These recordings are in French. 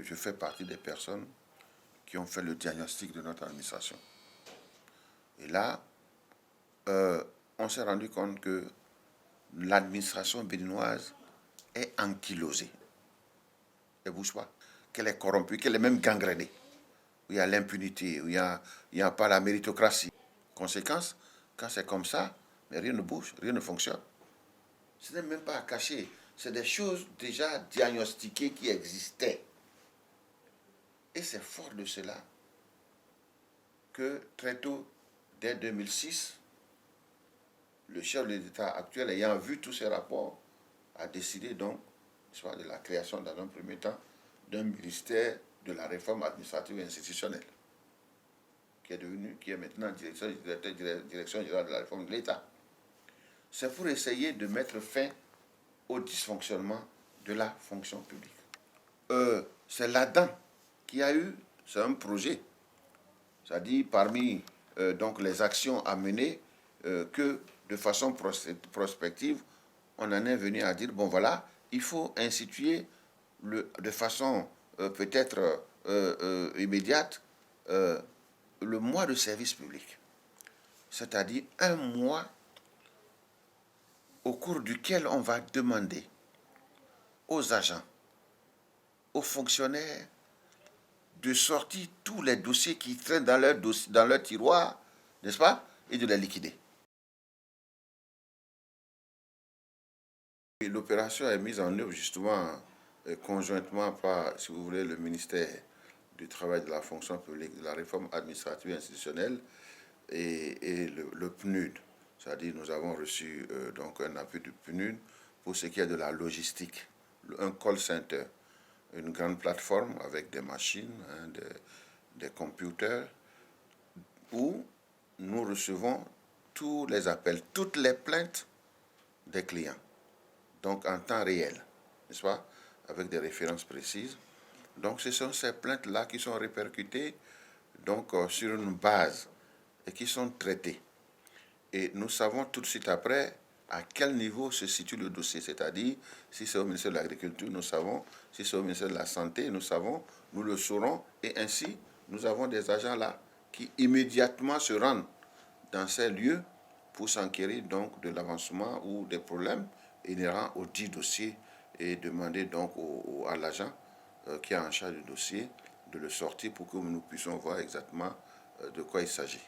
Je fais partie des personnes qui ont fait le diagnostic de notre administration. Et là, on s'est rendu compte que l'administration béninoise est ankylosée. Elle ne bouge pas. Qu'elle est corrompue, qu'elle est même gangrénée. Où il y a l'impunité, où il n'y a pas la méritocratie. Conséquence, quand c'est comme ça, mais rien ne bouge, rien ne fonctionne. Ce n'est même pas à cacher. C'est des choses déjà diagnostiquées qui existaient. Et c'est fort de cela que très tôt, dès 2006, le chef de l'État actuel, ayant vu tous ces rapports, a décidé donc de la création, dans un premier temps, d'un ministère de la réforme administrative et institutionnelle, qui est maintenant direction générale de la réforme de l'État. C'est pour essayer de mettre fin au dysfonctionnement de la fonction publique. C'est là-dedans qu'il y a eu, c'est un projet, c'est-à-dire parmi donc les actions à mener, que de façon prospective, on en est venu à dire, bon voilà, il faut instituer de façon peut-être immédiate le mois de service public. C'est-à-dire un mois au cours duquel on va demander aux agents, aux fonctionnaires, de sortir tous les dossiers qui traînent dans leur tiroir, n'est-ce pas, et de les liquider. L'opération est mise en œuvre justement conjointement par, si vous voulez, le ministère du Travail, de la fonction publique, de la réforme administrative et institutionnelle et le PNUD. C'est-à-dire nous avons reçu donc un appui du PNUD pour ce qui est de la logistique, un call center, une grande plateforme avec des machines, des computers, où nous recevons tous les appels, toutes les plaintes des clients. Donc en temps réel, n'est-ce pas, avec des références précises. Donc ce sont ces plaintes-là qui sont répercutées donc, sur une base et qui sont traitées. Et nous savons tout de suite après à quel niveau se situe le dossier, c'est-à-dire si c'est au ministère de l'Agriculture, nous savons, si c'est au ministère de la Santé, nous savons, nous le saurons, et ainsi nous avons des agents là qui immédiatement se rendent dans ces lieux pour s'enquérir donc de l'avancement ou des problèmes inhérents aux 10 dossiers et demander donc à l'agent qui est en charge du dossier de le sortir pour que nous puissions voir exactement de quoi il s'agit.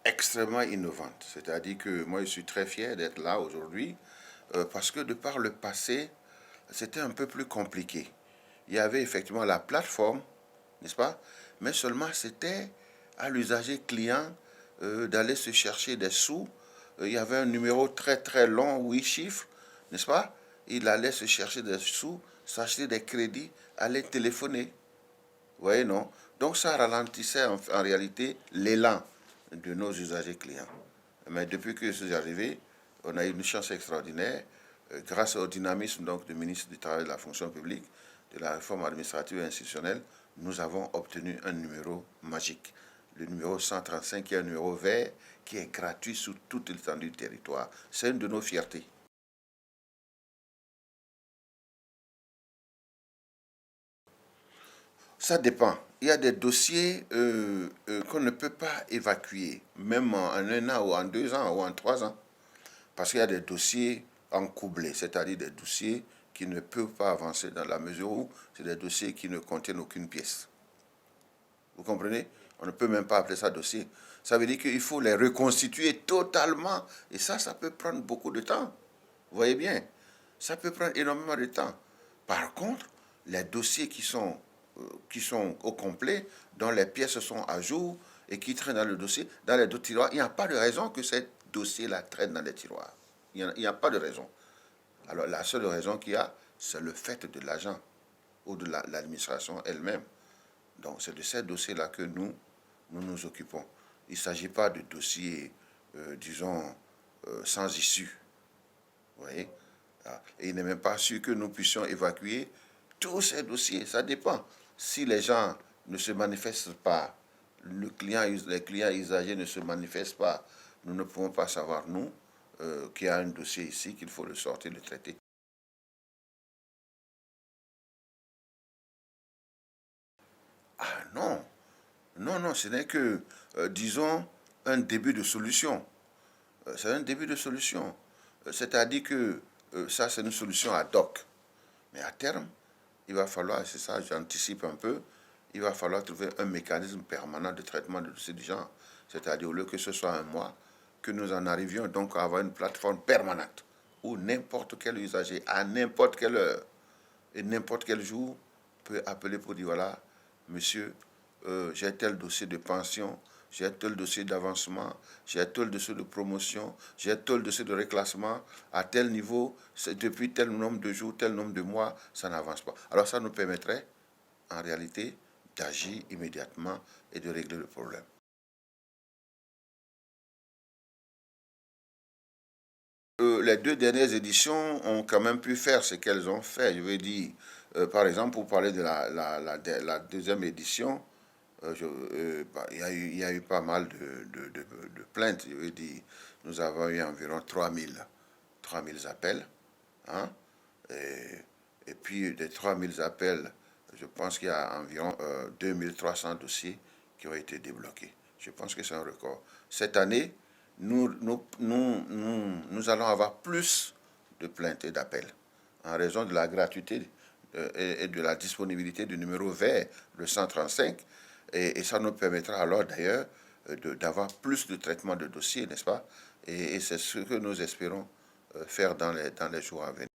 Extrêmement innovante, c'est-à-dire que moi je suis très fier d'être là aujourd'hui parce que de par le passé, c'était un peu plus compliqué. Il y avait effectivement la plateforme, n'est-ce pas? Mais seulement c'était à l'usager client d'aller se chercher des sous. Il y avait un numéro très très long, 8 chiffres, n'est-ce pas? Il allait se chercher des sous, s'acheter des crédits, aller téléphoner. Vous voyez, non? Donc ça ralentissait en réalité l'élan de nos usagers clients. Mais depuis que je suis arrivé, on a eu une chance extraordinaire grâce au dynamisme donc, du ministre du Travail et de la fonction publique, de la réforme administrative et institutionnelle. Nous avons obtenu un numéro magique, le numéro 135, qui est un numéro vert, qui est gratuit sur toute l'étendue du territoire. C'est une de nos fiertés. Ça dépend. Il y a des dossiers qu'on ne peut pas évacuer, même en un an ou en 2 ans ou en 3 ans. Parce qu'il y a des dossiers encoublés, c'est-à-dire des dossiers qui ne peuvent pas avancer dans la mesure où c'est des dossiers qui ne contiennent aucune pièce. Vous comprenez? On ne peut même pas appeler ça dossier. Ça veut dire qu'il faut les reconstituer totalement. Et ça peut prendre beaucoup de temps. Vous voyez bien? Ça peut prendre énormément de temps. Par contre, les dossiers qui sont au complet, dont les pièces sont à jour et qui traînent dans le dossier, dans les deux tiroirs, il n'y a pas de raison que ces dossiers-là traînent dans les tiroirs. Il n'y a pas de raison. Alors la seule raison qu'il y a, c'est le fait de l'agent ou de l'administration elle-même. Donc c'est de ces dossiers-là que nous occupons. Il ne s'agit pas de dossiers, disons, sans issue. Vous voyez? Et il n'est même pas sûr que nous puissions évacuer tous ces dossiers. Ça dépend. Si les gens ne se manifestent pas, les clients usagers ne se manifestent pas, nous ne pouvons pas savoir, nous, qui a un dossier ici, qu'il faut le sortir, le traiter. Ah non, non, non, ce n'est que, disons, un début de solution. C'est un début de solution. C'est-à-dire que ça, c'est une solution ad hoc. Mais à terme, il va falloir, et c'est ça, j'anticipe un peu, il va falloir trouver un mécanisme permanent de traitement de ces genre. C'est-à-dire, au lieu que ce soit un mois, que nous en arrivions donc à avoir une plateforme permanente où n'importe quel usager, à n'importe quelle heure et n'importe quel jour, peut appeler pour dire voilà, monsieur, j'ai tel dossier de pension, j'ai tel dossier d'avancement, j'ai tel dossier de promotion, j'ai tel dossier de réclassement, à tel niveau, depuis tel nombre de jours, tel nombre de mois, ça n'avance pas. Alors ça nous permettrait, en réalité, d'agir immédiatement et de régler le problème. Les deux dernières éditions ont quand même pu faire ce qu'elles ont fait. Je veux dire, par exemple, pour parler de la deuxième édition, il y a eu pas mal de plaintes. Je veux dire, nous avons eu environ 3000 appels. Hein, et puis, des 3000 appels, je pense qu'il y a environ 2300 dossiers qui ont été débloqués. Je pense que c'est un record. Cette année, nous allons avoir plus de plaintes et d'appels en raison de la gratuité et de la disponibilité du numéro vert, le 135. Et ça nous permettra alors d'ailleurs d'avoir plus de traitement de dossiers, n'est-ce pas? Et c'est ce que nous espérons faire dans les jours à venir.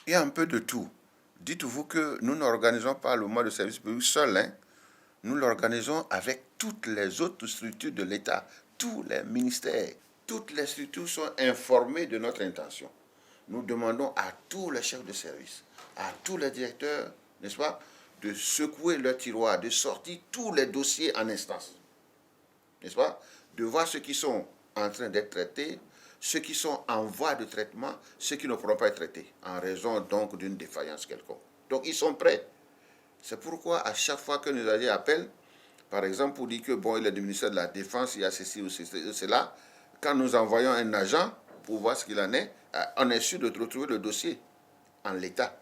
Il y a un peu de tout. Dites-vous que nous n'organisons pas le mois de service public seul, hein. Nous l'organisons avec toutes les autres structures de l'État, tous les ministères. Toutes les structures sont informées de notre intention. Nous demandons à tous les chefs de service, à tous les directeurs, n'est-ce pas, de secouer leur tiroir, de sortir tous les dossiers en instance, n'est-ce pas, de voir ceux qui sont en train d'être traités, ceux qui sont en voie de traitement, ceux qui ne pourront pas être traités, en raison donc d'une défaillance quelconque. Donc ils sont prêts. C'est pourquoi à chaque fois que nous allons appel, par exemple pour dire que bon, il est du ministère de la Défense, il y a ceci ou cela, quand nous envoyons un agent pour voir ce qu'il en est, on est sûr de retrouver le dossier en l'état.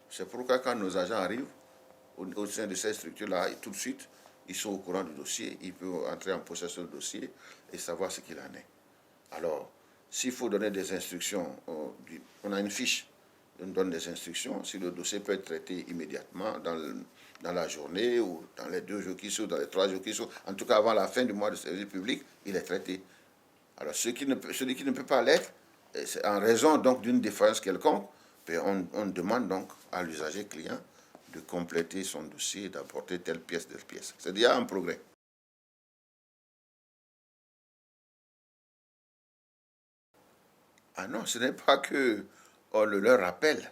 C'est pourquoi quand nos agents arrivent au sein de cette structure-là, tout de suite, ils sont au courant du dossier, ils peuvent entrer en possession du dossier et savoir ce qu'il en est. Alors, s'il faut donner des instructions, on a une fiche, on donne des instructions, si le dossier peut être traité immédiatement dans la journée ou dans les 2 jours qui sont, dans les 3 jours qui sont, en tout cas avant la fin du mois de service public, il est traité. Alors, celui qui ne peut pas l'être, c'est en raison donc d'une défaillance quelconque, on demande donc à l'usager client de compléter son dossier, d'apporter telle pièce. C'est déjà un progrès. Ah non, ce n'est pas que on le leur rappelle.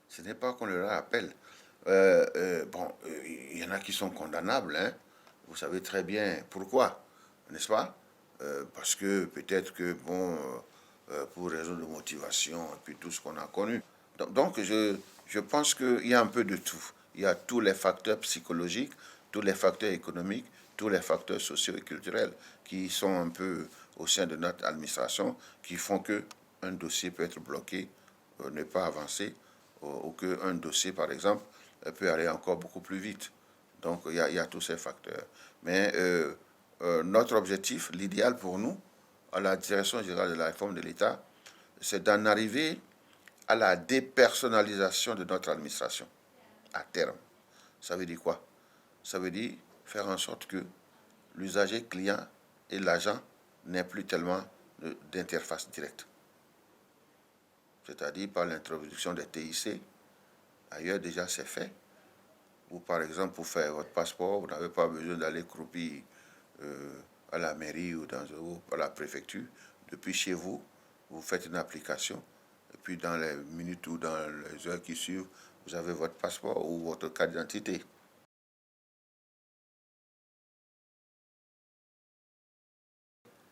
Ce n'est pas qu'on le leur rappelle. Il y en a qui sont condamnables, hein. Vous savez très bien pourquoi, n'est-ce pas? Parce que peut-être que, bon, pour raison de motivation, et puis tout ce qu'on a connu. Donc je pense qu'il y a un peu de tout. Il y a tous les facteurs psychologiques, tous les facteurs économiques, tous les facteurs sociaux et culturels qui sont un peu au sein de notre administration, qui font que un dossier peut être bloqué, ne pas avancer, ou qu'un dossier, par exemple, peut aller encore beaucoup plus vite. Donc il y a tous ces facteurs. Mais notre objectif, l'idéal pour nous, à la direction générale de la réforme de l'État, c'est d'en arriver à la dépersonnalisation de notre administration, à terme. Ça veut dire quoi? Ça veut dire faire en sorte que l'usager client et l'agent n'aient plus tellement d'interface directe. C'est-à-dire par l'introduction des TIC, ailleurs déjà c'est fait. Ou par exemple, pour faire votre passeport, vous n'avez pas besoin d'aller croupir à la mairie ou à la préfecture. Depuis chez vous, vous faites une application. Et puis dans les minutes ou dans les heures qui suivent, vous avez votre passeport ou votre carte d'identité.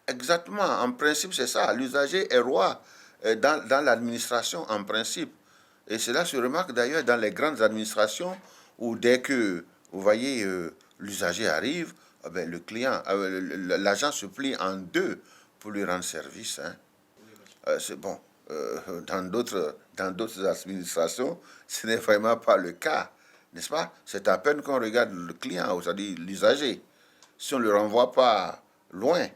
Exactement, en principe c'est ça. L'usager est roi dans l'administration en principe. Et cela se remarque d'ailleurs dans les grandes administrations où dès que, vous voyez, l'usager arrive, ben, le client, l'agent se plie en deux pour lui rendre service. Hein. C'est bon. Dans d'autres administrations, ce n'est vraiment pas le cas, n'est-ce pas? C'est à peine qu'on regarde le client, c'est-à-dire l'usager. Si on ne le renvoie pas loin,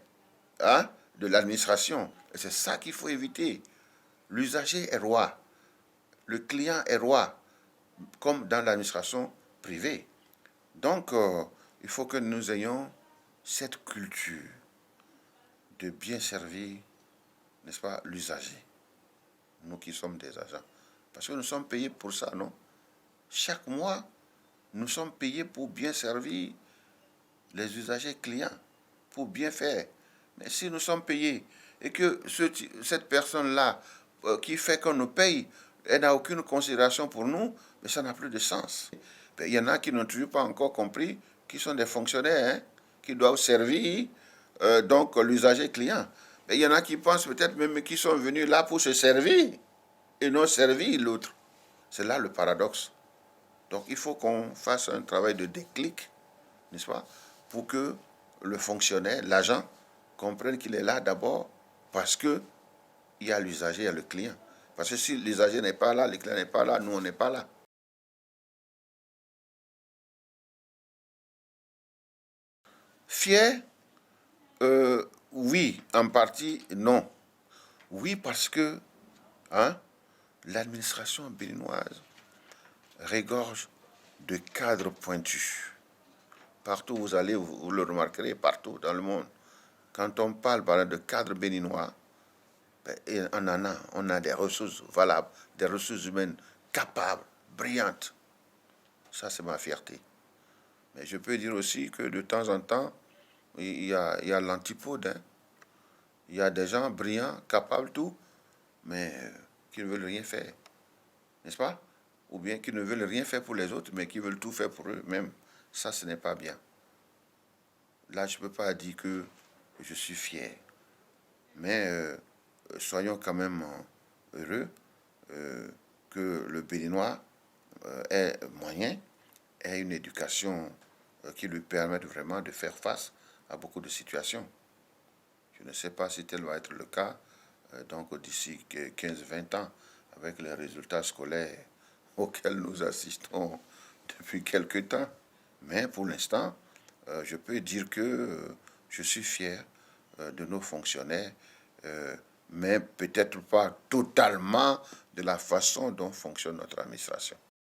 hein, de l'administration, c'est ça qu'il faut éviter. L'usager est roi, le client est roi, comme dans l'administration privée. Donc, il faut que nous ayons cette culture de bien servir, n'est-ce pas, l'usager. Nous qui sommes des agents. Parce que nous sommes payés pour ça, non? Chaque mois, nous sommes payés pour bien servir les usagers clients, pour bien faire. Mais si nous sommes payés et que cette personne-là qui fait qu'on nous paye, elle n'a aucune considération pour nous, mais ça n'a plus de sens. Il y en a qui n'ont toujours pas encore compris, qui sont des fonctionnaires, hein, qui doivent servir donc l'usager client. Mais il y en a qui pensent peut-être même qu'ils sont venus là pour se servir et non servir l'autre. C'est là le paradoxe. Donc il faut qu'on fasse un travail de déclic, n'est-ce pas, pour que le fonctionnaire, l'agent, comprenne qu'il est là d'abord parce que il y a l'usager, il y a le client. Parce que si l'usager n'est pas là, le client n'est pas là, nous on n'est pas là. Fier, oui, en partie, non. Oui, parce que hein, l'administration béninoise regorge de cadres pointus. Partout où vous allez, vous le remarquerez, partout dans le monde. Quand on parle par exemple, de cadres béninois, ben, on a des ressources valables, des ressources humaines capables, brillantes. Ça, c'est ma fierté. Mais je peux dire aussi que de temps en temps, il y a l'antipode. Hein. Il y a des gens brillants, capables, tout, mais qui ne veulent rien faire. N'est-ce pas? Ou bien qui ne veulent rien faire pour les autres, mais qui veulent tout faire pour eux-mêmes. Ça, ce n'est pas bien. Là, je ne peux pas dire que je suis fier. Mais soyons quand même heureux que le Béninois ait moyen, ait une éducation qui lui permette vraiment de faire face à beaucoup de situations. Je ne sais pas si tel va être le cas donc d'ici 15-20 ans avec les résultats scolaires auxquels nous assistons depuis quelque temps. Mais pour l'instant, je peux dire que je suis fier de nos fonctionnaires, mais peut-être pas totalement de la façon dont fonctionne notre administration.